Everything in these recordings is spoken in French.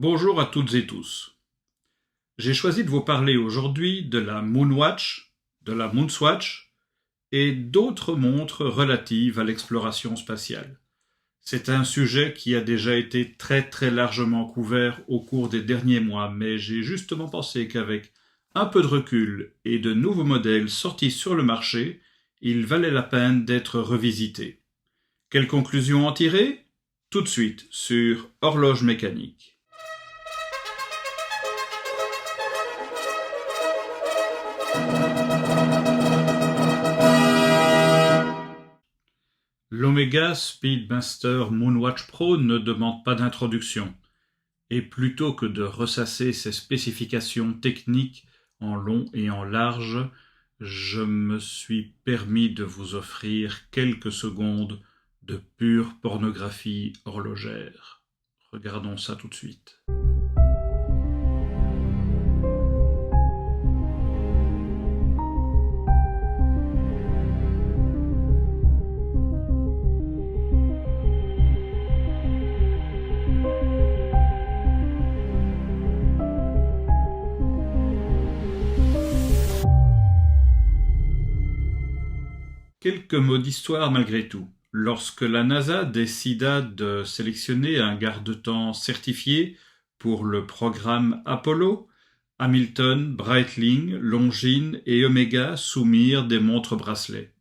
Bonjour à toutes et tous. J'ai choisi de vous parler aujourd'hui de la Moonwatch, de la Moonswatch et d'autres montres relatives à l'exploration spatiale. C'est un sujet qui a déjà été très largement couvert au cours des derniers mois, mais j'ai justement pensé qu'avec un peu de recul et de nouveaux modèles sortis sur le marché, il valait la peine d'être revisité. Quelles conclusions en tirer ? Tout de suite sur Horloge mécanique. L'Omega Speedmaster Moonwatch Pro ne demande pas d'introduction, et plutôt que de ressasser ses spécifications techniques en long et en large, je me suis permis de vous offrir quelques secondes de pure pornographie horlogère. Regardons ça tout de suite. Quelques mots d'histoire malgré tout. Lorsque la NASA décida de sélectionner un garde-temps certifié pour le programme Apollo, Hamilton, Breitling, Longines et Omega soumirent des montres-bracelets.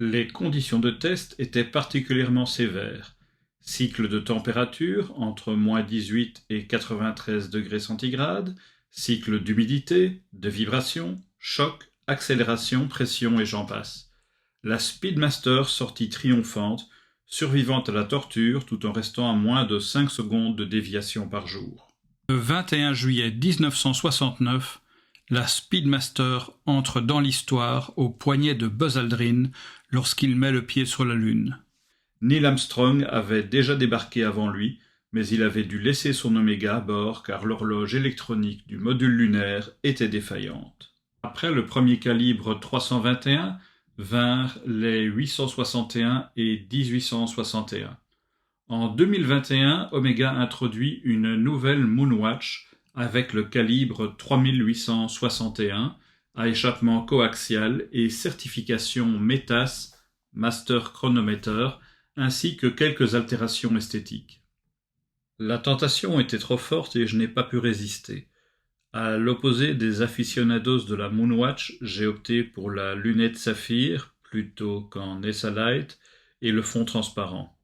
Les conditions de test étaient particulièrement sévères. Cycle de température entre -18 et 93 degrés centigrades, cycle d'humidité, de vibration, choc, accélération, pression et j'en passe. La Speedmaster sortit triomphante, survivant à la torture tout en restant à moins de 5 secondes de déviation par jour. Le 21 juillet 1969, la Speedmaster entre dans l'histoire au poignet de Buzz Aldrin lorsqu'il met le pied sur la Lune. Neil Armstrong avait déjà débarqué avant lui, mais il avait dû laisser son Omega à bord car l'horloge électronique du module lunaire était défaillante. Après le premier calibre 321, vinrent les 861 et 1861. En 2021, Omega introduit une nouvelle Moonwatch avec le calibre 3861 à échappement coaxial et certification METAS, Master Chronometer, ainsi que quelques altérations esthétiques. La tentation était trop forte et je n'ai pas pu résister. À l'opposé des aficionados de la Moonwatch, j'ai opté pour la lunette saphir plutôt qu'en Essalite et le fond transparent.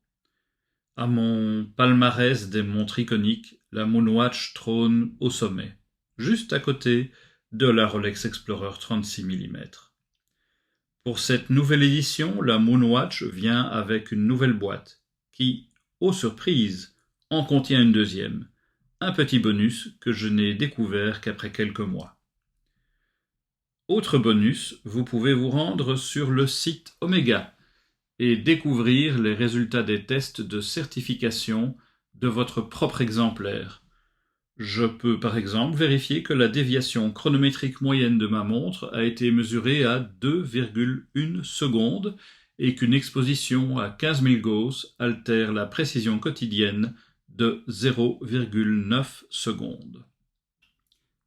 À mon palmarès des montres iconiques, la Moonwatch trône au sommet, juste à côté de la Rolex Explorer 36 mm. Pour cette nouvelle édition, la Moonwatch vient avec une nouvelle boîte qui, ô surprise, en contient une deuxième. Un petit bonus que je n'ai découvert qu'après quelques mois. Autre bonus, vous pouvez vous rendre sur le site Omega et découvrir les résultats des tests de certification de votre propre exemplaire. Je peux par exemple vérifier que la déviation chronométrique moyenne de ma montre a été mesurée à 2,1 secondes et qu'une exposition à 15 000 Gauss altère la précision quotidienne de 0,9 secondes.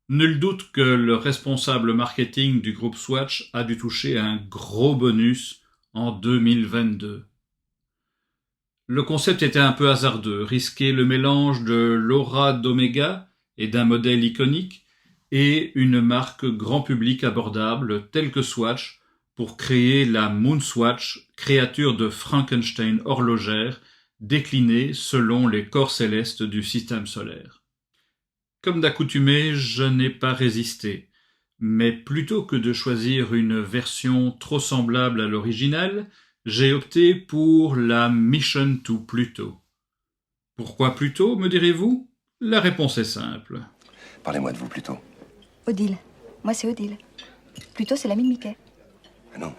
Nul doute que le responsable marketing du groupe Swatch a dû toucher un gros bonus en 2022. Le concept était un peu hasardeux, risquer le mélange de l'aura d'Omega et d'un modèle iconique et une marque grand public abordable telle que Swatch pour créer la Moonswatch, créature de Frankenstein horlogère déclinée selon les corps célestes du système solaire. Comme d'accoutumé, je n'ai pas résisté, mais plutôt que de choisir une version trop semblable à l'original, j'ai opté pour la Mission to Pluto. Pourquoi Pluto, me direz-vous ? La réponse est simple. Parlez-moi de vous, Pluto. Odile. Moi, c'est Odile. Pluto, c'est l'ami de Mickey. Ah non,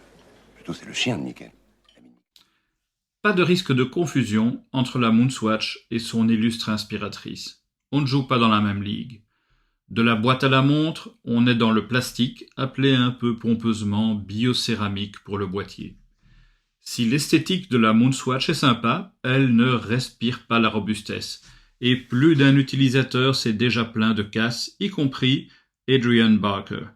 Pluto, c'est le chien de Mickey. Pas de risque de confusion entre la Moonswatch et son illustre inspiratrice. On ne joue pas dans la même ligue. De la boîte à la montre, on est dans le plastique, appelé un peu pompeusement biocéramique pour le boîtier. Si l'esthétique de la Moonswatch est sympa, elle ne respire pas la robustesse. et plus d'un utilisateur s'est déjà plaint de casse, y compris Adrian Barker,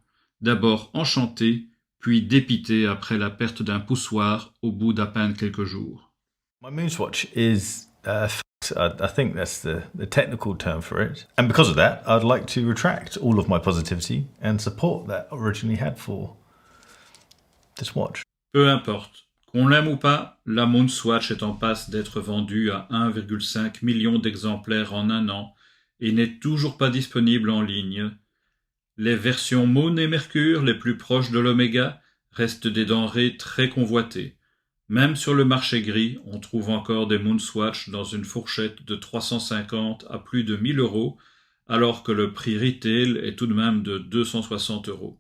d'abord enchanté, puis dépité après la perte d'un poussoir au bout d'à peine quelques jours. My Moonswatch is I think that's the technical term for it. And because of that, I'd like to retract all of my positivity and support that I originally had for this watch. Peu importe. Qu'on l'aime ou pas, la Moonswatch est en passe d'être vendue à 1,5 million d'exemplaires en un an et n'est toujours pas disponible en ligne. Les versions Moon et Mercure les plus proches de l'Oméga restent des denrées très convoitées. Même sur le marché gris, on trouve encore des Moonswatch dans une fourchette de 350 à plus de 1000 €, alors que le prix retail est tout de même de 260 €.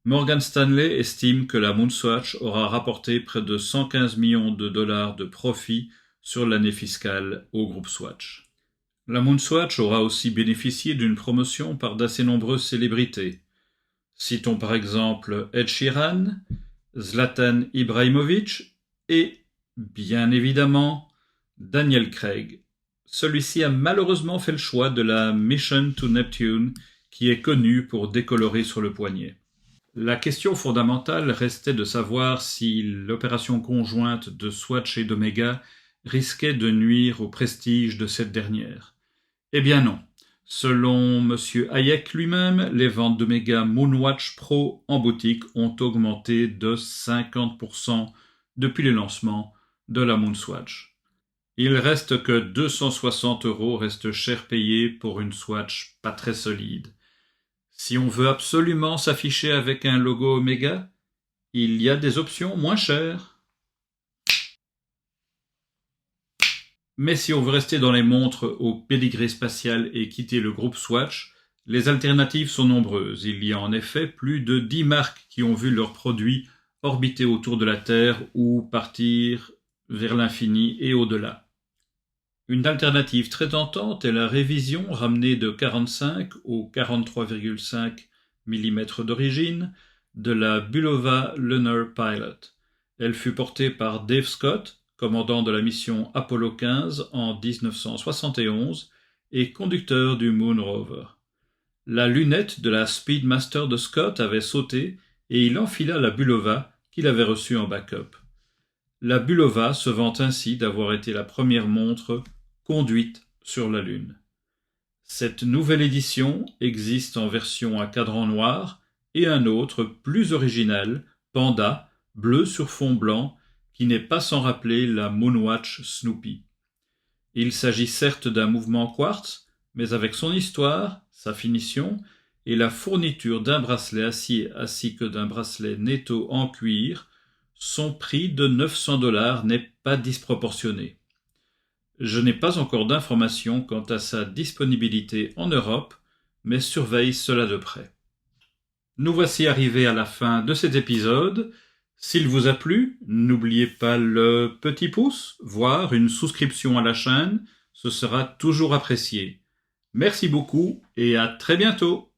Morgan Stanley estime que la Moonswatch aura rapporté près de 115 millions de dollars de profit sur l'année fiscale au groupe Swatch. La Moonswatch aura aussi bénéficié d'une promotion par d'assez nombreuses célébrités. Citons par exemple Ed Sheeran, Zlatan Ibrahimovic et, bien évidemment, Daniel Craig. Celui-ci a malheureusement fait le choix de la Mission to Neptune, qui est connue pour décolorer sur le poignet. La question fondamentale restait de savoir si l'opération conjointe de Swatch et d'Omega risquait de nuire au prestige de cette dernière. Eh bien non. Selon M. Hayek lui-même, les ventes d'Omega Moonwatch Pro en boutique ont augmenté de 50% depuis le lancement de la Moonswatch. Il reste que 260 € restent cher payés pour une Swatch pas très solide. Si on veut absolument s'afficher avec un logo Omega, il y a des options moins chères. Mais si on veut rester dans les montres au pédigré spatial et quitter le groupe Swatch, les alternatives sont nombreuses. Il y a en effet plus de 10 marques qui ont vu leurs produits orbiter autour de la Terre ou partir vers l'infini et au-delà. Une alternative très tentante est la révision ramenée de 45 au 43,5 mm d'origine de la Bulova Lunar Pilot. Elle fut portée par Dave Scott, commandant de la mission Apollo 15 en 1971 et conducteur du Moon Rover. La lunette de la Speedmaster de Scott avait sauté et il enfila la Bulova qu'il avait reçue en backup. La Bulova se vante ainsi d'avoir été la première montre conduite sur la Lune. Cette nouvelle édition existe en version à cadran noir et un autre plus original, panda, bleu sur fond blanc, qui n'est pas sans rappeler la Moonwatch Snoopy. Il s'agit certes d'un mouvement quartz, mais avec son histoire, sa finition et la fourniture d'un bracelet acier ainsi que d'un bracelet netto en cuir, son prix de 900 $ n'est pas disproportionné. Je n'ai pas encore d'informations quant à sa disponibilité en Europe, mais surveille cela de près. Nous voici arrivés à la fin de cet épisode. S'il vous a plu, n'oubliez pas le petit pouce, voire une souscription à la chaîne, ce sera toujours apprécié. Merci beaucoup et à très bientôt.